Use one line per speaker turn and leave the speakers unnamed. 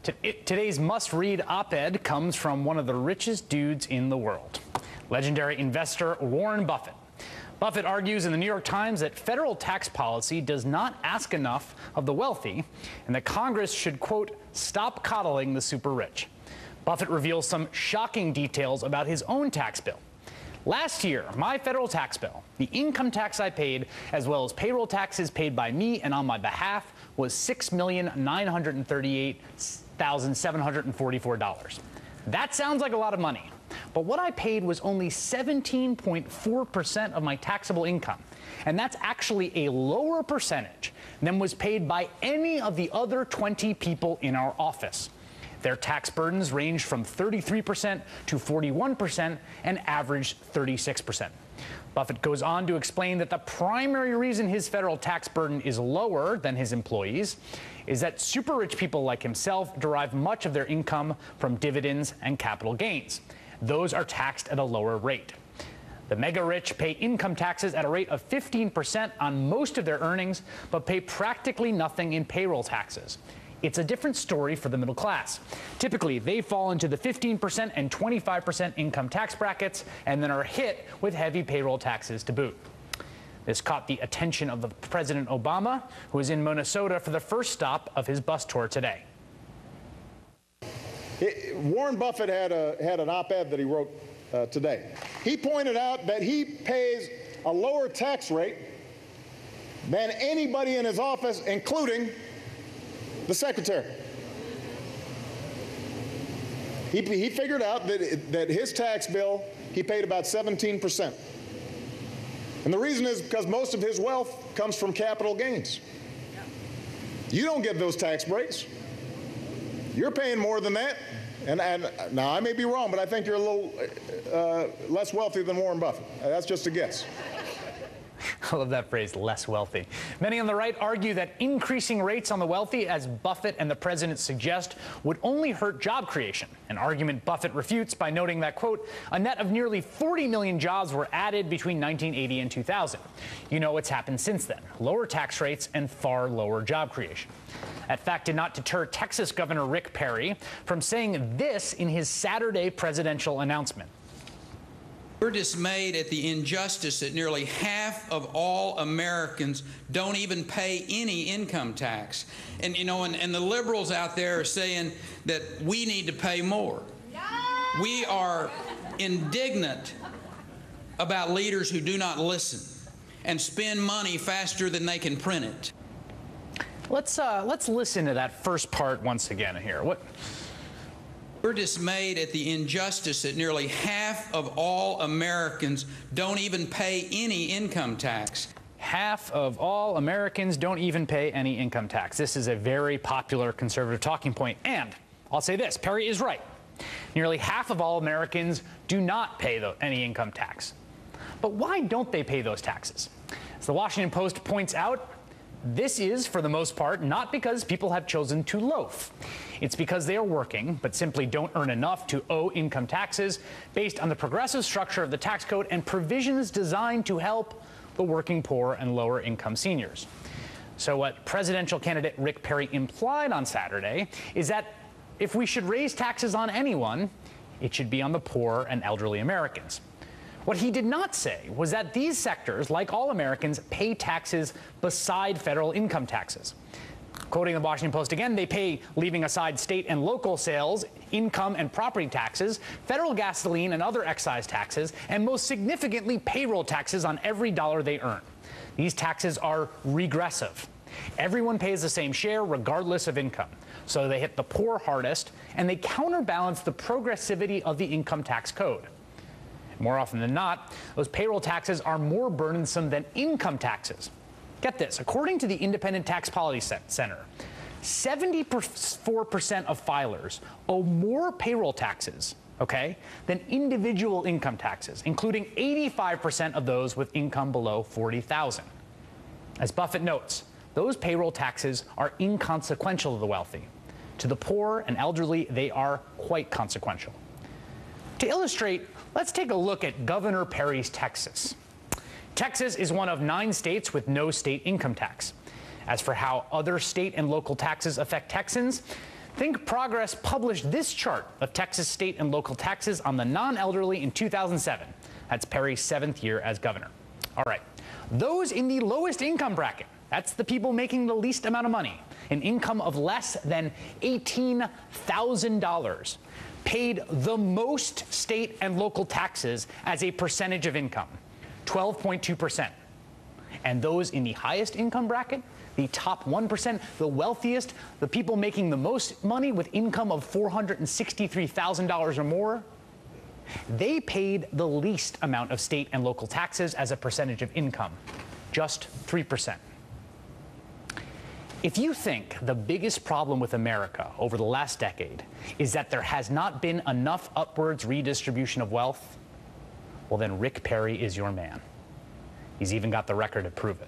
Today's must-read op-ed comes from one of the richest dudes in the world, legendary investor Warren Buffett. Buffett argues in the New York Times that federal tax policy does not ask enough of the wealthy and that Congress should, quote, stop coddling the super rich. Buffett reveals some shocking details about his own tax bill. Last year, my federal tax bill, the income tax I paid, as well as payroll taxes paid by me and on my behalf, was $6,938,744. That sounds like a lot of money, but what I paid was only 17.4% of my taxable income, and that's actually a lower percentage than was paid by any of the other 20 people in our office. Their tax burdens ranged from 33% to 41% and averaged 36%. Buffett goes on to explain that the primary reason his federal tax burden is lower than his employees is that super rich people like himself derive much of their income from dividends and capital gains. Those are taxed at a lower rate. The mega rich pay income taxes at a rate of 15% on most of their earnings, but pay practically nothing in payroll taxes. It's a different story for the middle class. Typically, they fall into the 15% and 25% income tax brackets and then are hit with heavy payroll taxes to boot. This caught the attention of President Obama, who was in Minnesota for the first stop of his bus tour today.
Warren Buffett had an op-ed that he wrote today. He pointed out that he pays a lower tax rate than anybody in his office, including the secretary. He figured out that his tax bill, he paid about 17%. And the reason is because most of his wealth comes from capital gains. You don't get those tax breaks. You're paying more than that. And now, I may be wrong, but I think you're a little less wealthy than Warren Buffett. That's just a guess.
I love that phrase, less wealthy. Many on the right argue that increasing rates on the wealthy, as Buffett and the president suggest, would only hurt job creation, an argument Buffett refutes by noting that, quote, a net of nearly 40 million jobs were added between 1980 and 2000. You know what's happened since then, lower tax rates and far lower job creation. That fact did not deter Texas Governor Rick Perry from saying this in his Saturday presidential announcement.
We're dismayed at the injustice that nearly half of all Americans don't even pay any income tax. And, you know, and the liberals out there are saying that we need to pay more. We are indignant about leaders who do not listen and spend money faster than they can print it.
Let's listen to that first part once again here.
We're dismayed at the injustice that nearly half of all Americans don't even pay any income tax.
Half of all Americans don't even pay any income tax. This is a very popular conservative talking point. And I'll say this, Perry is right. Nearly half of all Americans do not pay any income tax. But why don't they pay those taxes? As the Washington Post points out, this is, for the most part, not because people have chosen to loaf. It's because they are working, but simply don't earn enough to owe income taxes based on the progressive structure of the tax code and provisions designed to help the working poor and lower income seniors. So what presidential candidate Rick Perry implied on Saturday is that if we should raise taxes on anyone, it should be on the poor and elderly Americans. What he did not say was that these sectors, like all Americans, pay taxes beside federal income taxes. Quoting the Washington Post again, they pay, leaving aside state and local sales, income and property taxes, federal gasoline and other excise taxes, and most significantly, payroll taxes on every dollar they earn. These taxes are regressive. Everyone pays the same share regardless of income. So they hit the poor hardest, and they counterbalance the progressivity of the income tax code. More often than not, those payroll taxes are more burdensome than income taxes. Get this, according to the Independent Tax Policy Center, 74% of filers owe more payroll taxes, than individual income taxes, including 85% of those with income below $40,000. As Buffett notes, those payroll taxes are inconsequential to the wealthy. To the poor and elderly, they are quite consequential. To illustrate, let's take a look at Governor Perry's Texas. Texas is one of 9 states with no state income tax. As for how other state and local taxes affect Texans, Think Progress published this chart of Texas state and local taxes on the non-elderly in 2007. That's Perry's 7th year as governor. All right, those in the lowest income bracket, that's the people making the least amount of money, an income of less than $18,000, paid the most state and local taxes as a percentage of income, 12.2%. And those in the highest income bracket, the top 1%, the wealthiest, the people making the most money with income of $463,000 or more, they paid the least amount of state and local taxes as a percentage of income, just 3%. If you think the biggest problem with America over the last decade is that there has not been enough upwards redistribution of wealth, well then Rick Perry is your man. He's even got the record to prove it.